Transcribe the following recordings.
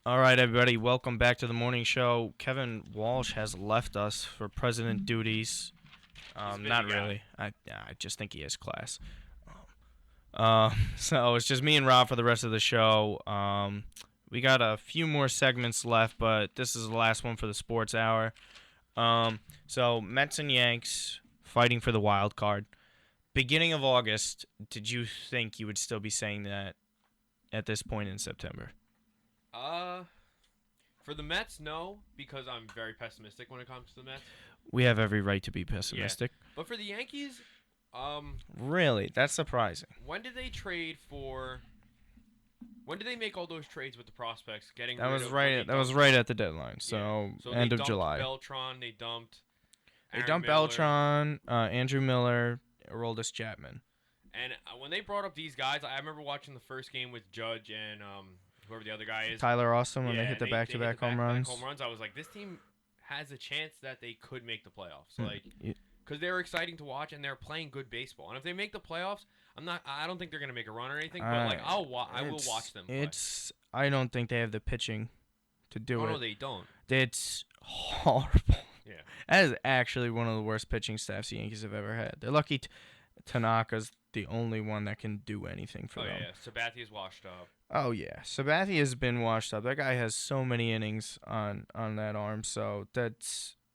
All right, everybody, welcome back to the morning show. Kevin Walsh has left us for president duties. He's a busy Not guy. really. I just think he has class. So it's just me and Rob for the rest of the show. We got a few more segments left, but this is the last one for the sports hour. So Mets and Yanks fighting for the wild card. Beginning of August, did you think you would still be saying that at this point in September? Uh, for the Mets, no, because I'm very pessimistic when it comes to the Mets. We have every right to be Yeah, pessimistic. but for the Yankees, Really, that's surprising. when did they trade for? When did they make all those trades with the prospects, getting That rid was of when right. they That was dumped? right at the deadline. Yeah, So so they end of dumped July. Beltron, they dumped They Aaron dumped Miller, Beltran, Andrew Miller, Aroldis Chapman, and when they brought up these guys, I remember watching the first game with Judge and whoever the other guy is. Tyler Austin when they Yeah, hit and the they hit the back-to-back home back-to-back home runs. runs. I was like, this team has a chance that they could make the playoffs. Hmm. Like, because they're exciting to watch and they're playing good baseball. And if they make the playoffs, I don't think they're gonna make a run or anything. But like, I will watch them play. It's. I don't think they have the pitching to do Oh no, it. they don't. It's horrible. Yeah. That is actually one of the worst pitching staffs the Yankees have ever had. They're lucky Tanaka's the only one that can do anything for Oh them. yeah, Sabathia's washed up. Oh yeah, Sabathia has been washed up. That guy has so many innings on that arm, so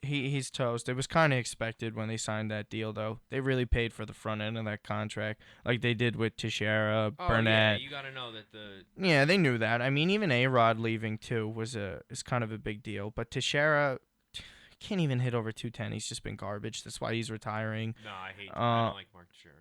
he's toast. It was kind of expected when they signed that deal, though. They really paid for the front end of that contract, like they did with Teixeira, Oh yeah, Burnett. you gotta know that the Yeah, they knew that. I mean, even A-Rod leaving too is kind of a big deal. But Teixeira can't even hit over 210. He's just been garbage. That's why he's retiring. no, I Uh, don't like Mark Teixeira.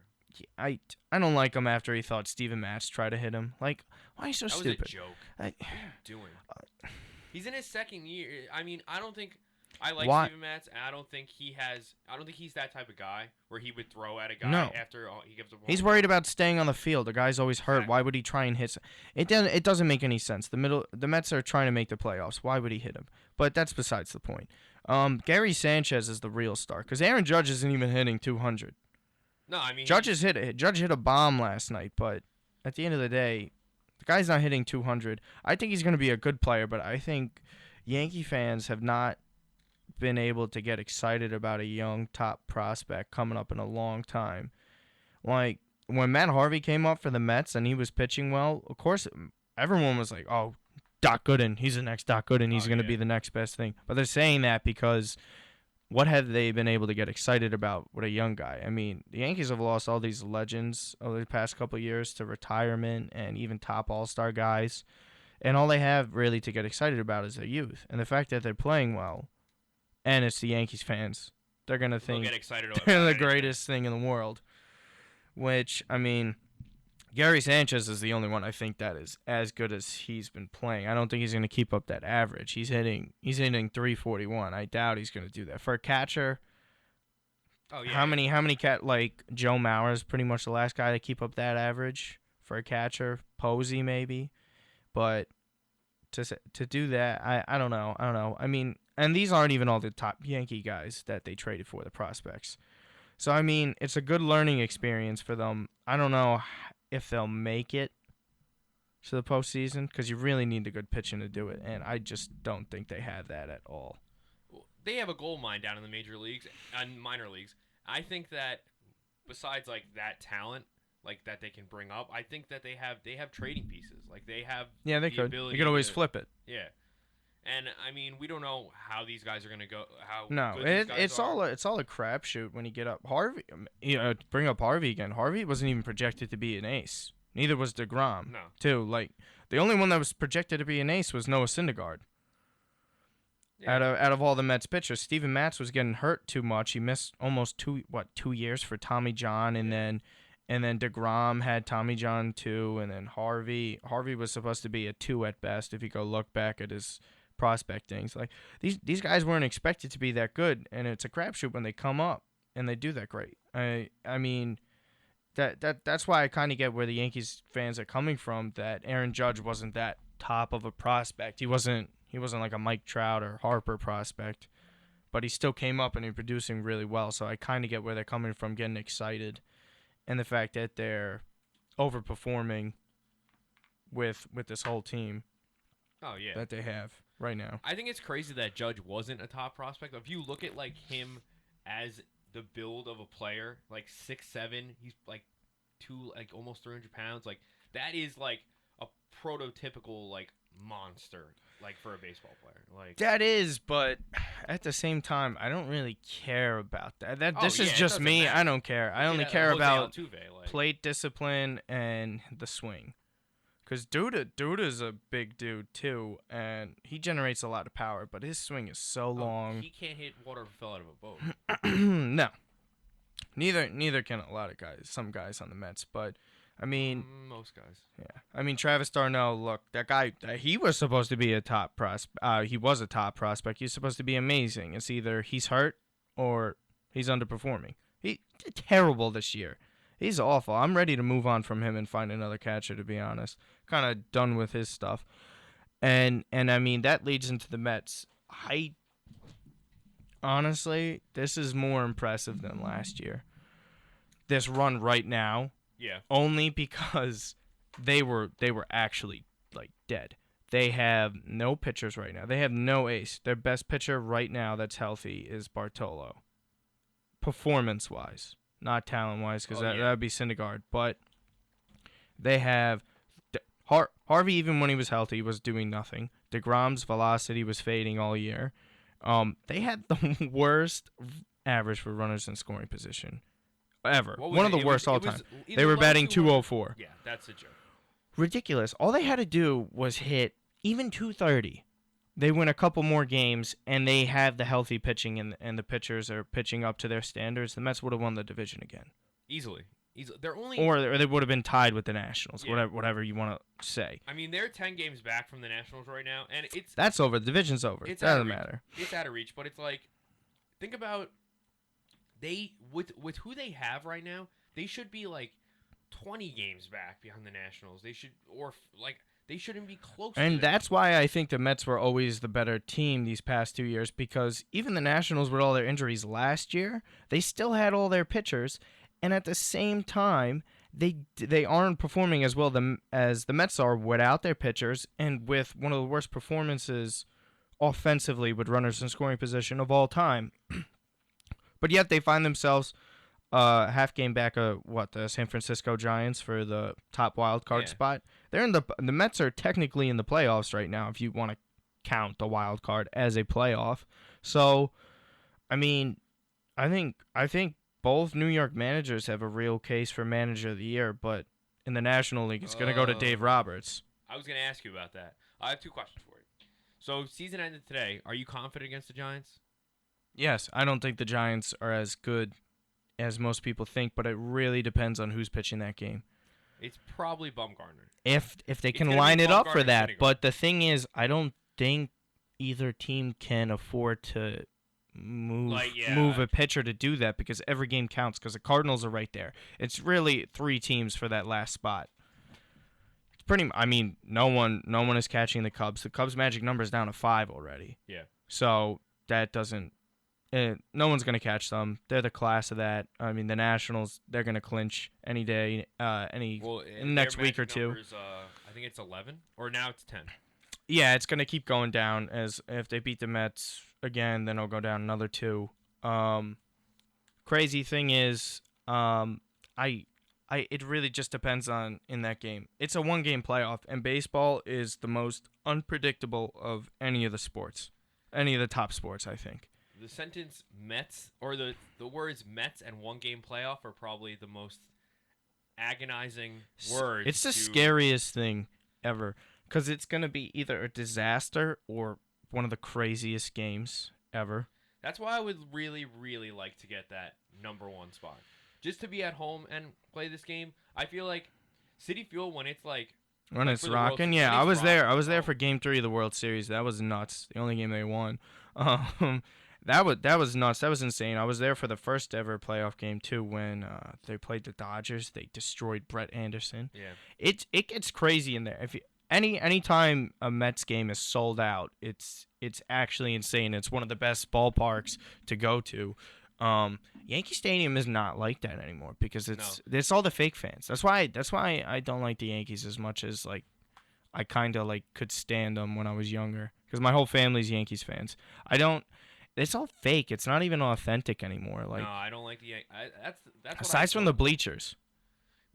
I don't like him after he thought Steven Matz tried to hit him. Like, why are you so That was a stupid? joke. I, What are you doing? He's in his second year. I mean, I don't think I like why? Steven Matz, and I don't think he has. I don't think he's that type of guy where he would throw at a guy No. after he gives up. He's worried about staying on the field. The guy's always hurt. Exactly. Why would he try and hit? It doesn't make any sense. The Mets are trying to make the playoffs. Why would he hit him? But that's besides the point. Gary Sanchez is the real star because Aaron Judge isn't even hitting 200. No, I mean Judge hit a bomb last night, but at the end of the day, the guy's not hitting 200. I think he's going to be a good player, but I think Yankee fans have not been able to get excited about a young top prospect coming up in a long time. Like when Matt Harvey came up for the Mets and he was pitching well, of course everyone was like, "Oh, Doc Gooden, he's the next Doc Gooden. He's Oh going to yeah. be the next best thing." But they're saying that because what have they been able to get excited about with a young guy? I mean, the Yankees have lost all these legends over the past couple of years to retirement and even top all-star guys. And all they have really to get excited about is their youth. And the fact that they're playing well and it's the Yankees fans, they're going to They'll get think excited they're about the anything. greatest thing in the world. Which, I mean, Gary Sanchez is the only one I think that is as good as he's been playing. I don't think he's going to keep up that average. He's hitting 341. I doubt he's going to do that. For a catcher, Oh yeah. how many cat like Joe Mauer is pretty much the last guy to keep up that average for a catcher. Posey maybe, but to do that, I don't know. I don't know. I mean, and these aren't even all the top Yankee guys that they traded for the prospects. So I mean, it's a good learning experience for them. I don't know if they'll make it to the postseason because you really need the good pitching to do it, and I just don't think they have that at all. They have a gold mine down in the major leagues and minor leagues. I think that besides like that talent, like that they can bring up, I think that they have trading pieces. Like they have Yeah, they the could. They ability could always to flip it. yeah. And I mean, we don't know how these guys are gonna go. How No, good these guys are. it's all a crapshoot when you get up. Harvey, bring up Harvey again. Harvey wasn't even projected to be an ace. Neither was Degrom. No. Too like the only one that was projected to be an ace was Noah Syndergaard. Yeah. Out of all the Mets pitchers, Steven Matz was getting hurt too much. He missed almost 2 years for Tommy John, and then DeGrom had Tommy John too, and then Harvey was supposed to be a 2 at best if you go look back at his prospecting. So like these guys weren't expected to be that good, and it's a crapshoot when they come up and they do that great. I mean that's why I kind of get where the Yankees fans are coming from. That Aaron Judge wasn't that top of a prospect. He wasn't like a Mike Trout or Harper prospect, but he still came up and he's producing really well. So I kind of get where they're coming from, getting excited, and the fact that they're overperforming with this whole team. Oh yeah. that they have right now. I think it's crazy that Judge wasn't a top prospect. If you look at like him as the build of a player, like 6'7", he's like almost 300 pounds. Like that is like a prototypical like monster, like for a baseball player. Like That is, but at the same time, I don't really care about that. oh This yeah, is it just doesn't me. I matter. don't care. I Look only at care Jose about Altuve, like plate discipline and the swing. Because Duda's a big dude too, and he generates a lot of power, but his swing is so oh, long. he can't hit water if it fell out of a boat. No, neither can a lot of guys. Some guys on the Mets, but I mean, Most guys. yeah. I mean, Travis Darno, look, that guy, he was supposed to be a top prospect. He was a top prospect. He's supposed to be amazing. It's either he's hurt or he's underperforming. He did terrible this year. He's awful. I'm ready to move on from him and find another catcher, to be honest. Kind of done with his stuff. And I mean, that leads into the Mets. Honestly, this is more impressive than last year. This run right now, Yeah. only because they were actually like dead. They have no pitchers right now. They have no ace. Their best pitcher right now that's healthy is Bartolo. Performance wise, not talent wise, because that would be Syndergaard. But they have Harvey. Even when he was healthy, was doing nothing. DeGrom's velocity was fading all year. They had the worst average for runners in scoring position ever. One of the worst all time. They were batting 204. Yeah, that's a joke. Ridiculous. All they had to do was hit even 230. They win a couple more games, and they have the healthy pitching, and the pitchers are pitching up to their standards. The Mets would have won the division again. Easily. They're only or they would have been tied with the Nationals. Yeah. Whatever you want to say. I mean, they're 10 games back from the Nationals right now, and That's over. The division's over. It doesn't matter. It's out of reach, but it's like, think about with who they have right now, they should be like 20 games back behind the Nationals. They shouldn't be close. And that's why I think the Mets were always the better team these past 2 years, because even the Nationals, with all their injuries last year, they still had all their pitchers, and at the same time, they aren't performing as well as the Mets are without their pitchers, and with one of the worst performances offensively with runners in scoring position of all time. But yet they find themselves half game back of the San Francisco Giants for the top wild card spot. They're in the Mets are technically in the playoffs right now, if you want to count the wild card as a playoff. So, I mean, I think both New York managers have a real case for manager of the year, but in the National League, it's going to go to Dave Roberts. I was going to ask you about that. I have two questions for you. So, season ended today. Are you confident against the Giants? Yes, I don't think the Giants are as good as most people think, but it really depends on who's pitching that game. It's probably Bumgarner. If they can line it up for that. But the thing is, I don't think either team can afford to move a pitcher to do that, because every game counts, because the Cardinals are right there. It's really three teams for that last spot. It's no one is catching the Cubs. The Cubs' magic number is down to 5 already. Yeah. So that doesn't. No one's going to catch them. They're the class of that. I mean, the Nationals, they're going to clinch any day, next week or two. I think it's 11, or now it's 10. Yeah, it's going to keep going down. As if they beat the Mets again, then it'll go down another 2. Crazy thing is, it really just depends on in that game. It's a 1-game playoff, and baseball is the most unpredictable of any of the sports, any of the top sports, I think. The sentence Mets, or the words Mets and 1-game playoff, are probably the most agonizing words. It's the scariest thing ever, because it's going to be either a disaster or one of the craziest games ever. That's why I would really, really like to get that number 1 spot. Just to be at home and play this game. I feel like Citi Field, when it's rocking, yeah. I was there. I was there for Game 3 of the World Series. That was nuts. The only game they won. That was nuts. That was insane. I was there for the first ever playoff game too, when they played the Dodgers. They destroyed Brett Anderson. Yeah. It gets crazy in there. If any time a Mets game is sold out, it's actually insane. It's one of the best ballparks to go to. Yankee Stadium is not like that anymore, because it's all the fake fans. That's why I don't like the Yankees as much as I kind of like could stand them when I was younger because my whole family's Yankees fans. I don't. It's all fake. It's not even authentic anymore. No, Like I don't like the. That's what I aside from the don't. bleachers.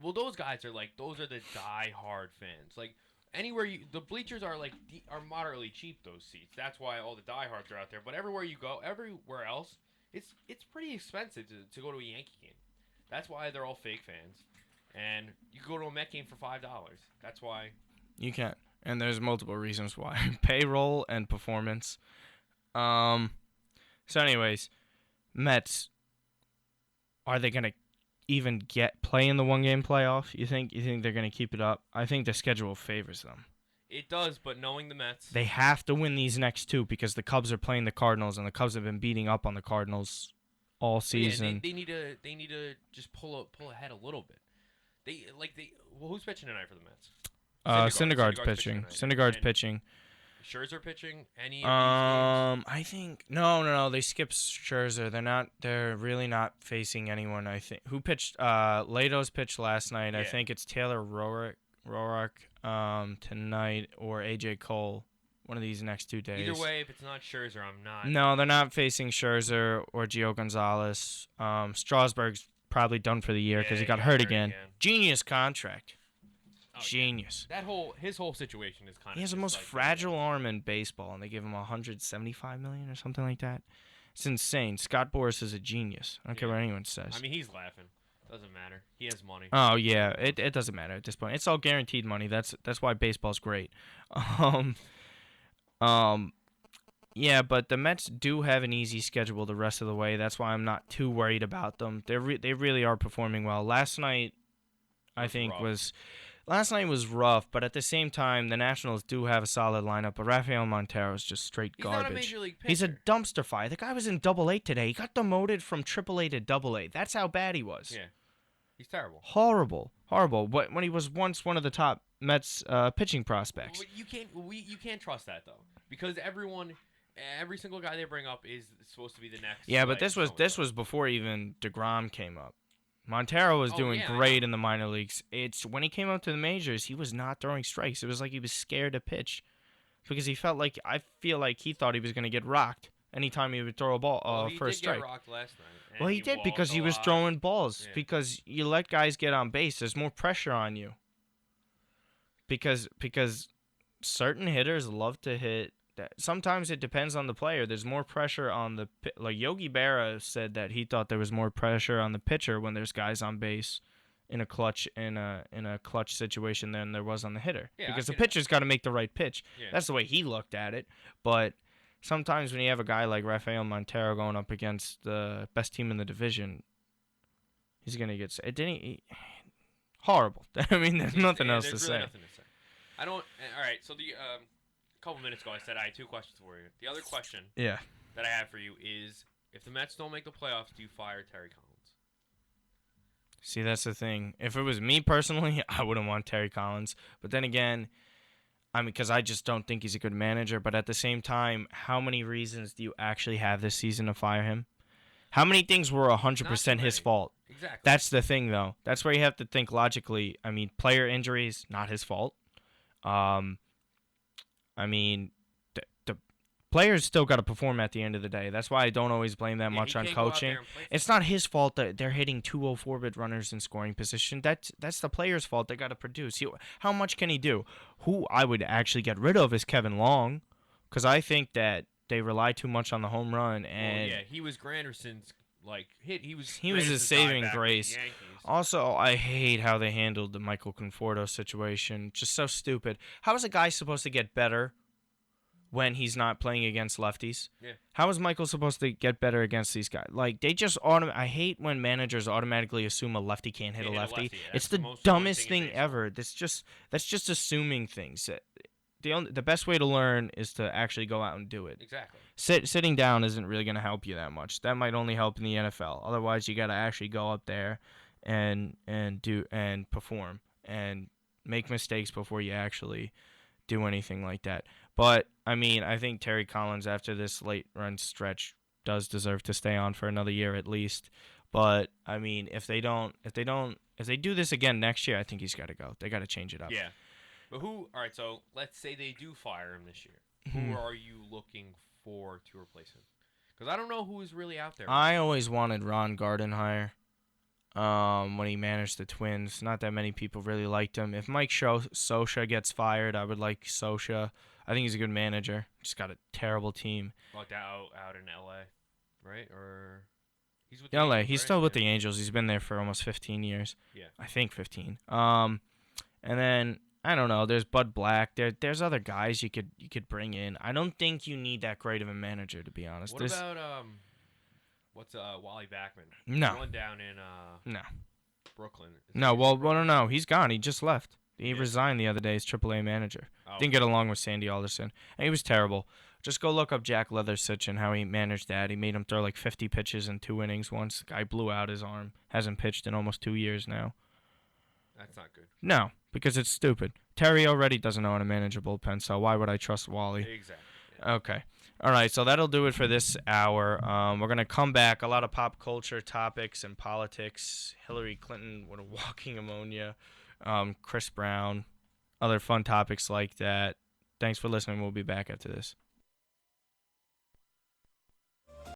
Well, those guys are like those are the die-hard fans. Like anywhere the bleachers are like are moderately cheap. Those seats. That's why all the diehards are out there. But everywhere you go, everywhere else, it's pretty expensive to go to a Yankee game. That's why they're all fake fans. And you can go to a Met game for $5. That's why. You can't. And there's multiple reasons why. Payroll and performance. So anyways, Mets, are they gonna even play in the 1-game playoff? You think they're gonna keep it up? I think the schedule favors them. It does, but knowing the Mets, They have to win these next two because the Cubs are playing the Cardinals, and the Cubs have been beating up on the Cardinals all season. Yeah, they need to just pull ahead a little bit. Well, who's pitching tonight for the Mets? Syndergaard's pitching. Syndergaard's pitching. Scherzer pitching. Any of these games? I think no. They skipped Scherzer. They're really not facing anyone. I think who pitched. Lato's pitched last night. Yeah. I think it's Taylor Roark tonight or AJ Cole. One of these next 2 days. Either way, if it's not Scherzer, I'm not. No, they're not facing Scherzer or Gio Gonzalez. Strasburg's probably done for the year because he got hurt again. Genius contract. Oh, Genius. Yeah. His whole situation is kind of. He has the most fragile arm in baseball, and they gave him $175 million or something like that. It's insane. Scott Boras is a genius. I don't care what anyone says. I mean, he's laughing. Doesn't matter. He has money. Oh yeah, it doesn't matter at this point. It's all guaranteed money. That's why baseball's great. Yeah, but the Mets do have an easy schedule the rest of the way. That's why I'm not too worried about them. They really are performing well. Last night, I think Last night was rough, but at the same time, the Nationals do have a solid lineup. But Rafael Montero is just straight garbage. He's not a major league pitcher. He's a dumpster fire. The guy was in Double-A today. He got demoted from Triple-A to Double-A. That's how bad he was. Yeah, he's terrible. Horrible. When he was once one of the top Mets pitching prospects. Well, you can't trust that though, because every single guy they bring up is supposed to be the next. Yeah, but this was before even DeGrom came up. Montero was doing great in the minor leagues. It's when he came up to the majors, he was not throwing strikes. It was like he was scared to pitch because I feel like he thought he was going to get rocked anytime he would throw a ball for a strike. He did get rocked last night. Well, he did because he was throwing balls. Yeah. Because you let guys get on base, there's more pressure on you. Because certain hitters love to hit. Sometimes it depends on the player. There's more pressure on like Yogi Berra said that he thought there was more pressure on the pitcher when there's guys on base in a clutch situation than there was on the hitter. Yeah, because the pitcher's got to make the right pitch. Yeah. That's the way he looked at it. But sometimes when you have a guy like Rafael Montero going up against the best team in the division, he's gonna get horrible. I mean, there's nothing else to say. Nothing to say. I don't. All right. So the couple minutes ago, I said I had 2 questions for you. The other question that I have for you is, if the Mets don't make the playoffs, do you fire Terry Collins? See, that's the thing. If it was me personally, I wouldn't want Terry Collins. But then again, I mean, because I just don't think he's a good manager. But at the same time, how many reasons do you actually have this season to fire him? How many things were 100% his fault? Exactly. That's the thing, though. That's where you have to think logically. I mean, player injuries, not his fault. I mean, the players still got to perform at the end of the day. That's why I don't always blame that much on coaching. It's not his fault that they're hitting 204 with runners in scoring position. That's the player's fault. They got to produce. How much can he do? Who I would actually get rid of is Kevin Long, because I think that they rely too much on the home run. And he was Granderson's hit. He was his saving grace. Also, I hate how they handled the Michael Conforto situation. Just so stupid. How is a guy supposed to get better when he's not playing against lefties? Yeah. How is Michael supposed to get better against these guys? Like, they just I hate when managers automatically assume a lefty can't hit a lefty. It's the dumbest thing ever. That's just assuming things. The best way to learn is to actually go out and do it. Exactly. Sitting down isn't really going to help you that much. That might only help in the NFL. Otherwise, you got to actually go up there and perform and make mistakes before you actually do anything like that. But I mean, I think Terry Collins, after this late run stretch, does deserve to stay on for another year at least. But I mean, if they do this again next year, I think he's got to go. They got to change it up. Yeah. But who? All right. So let's say they do fire him this year. Who Hmm. are you looking for to replace him? Because I don't know who is really out there right I now. always wanted Ron Gardenhire. When he managed the Twins, not that many people really liked him. If Sosha gets fired, I would like Sosha. I think he's a good manager. Just got a terrible team. Like out in L.A. Right? Or he's with the LA, Angels, he's right? still with Yeah. the Angels. He's been there for almost 15 years. Yeah. I think 15. And then I don't know. There's Bud Black. There's other guys you could bring in. I don't think you need that great of a manager, to be honest. What about what's Wally Backman? There's No, one down in no, Brooklyn. no. Is he Well, from well, no, Brooklyn? no. He's gone. He just left. He He did. resigned the other day as AAA manager. Oh, Didn't okay. get along with Sandy Alderson, and he was terrible. Just go look up Jack Leathersich and how he managed that. He made him throw like 50 pitches in 2 innings once. The guy blew out his arm. Hasn't pitched in almost 2 years now. That's not good. No, because it's stupid. Terry already doesn't know how to manage a bullpen, so why would I trust Wally? Exactly. Yeah. Okay. All right, so that'll do it for this hour. We're going to come back. A lot of pop culture topics and politics. Hillary Clinton with a walking ammonia. Chris Brown. Other fun topics like that. Thanks for listening. We'll be back after this.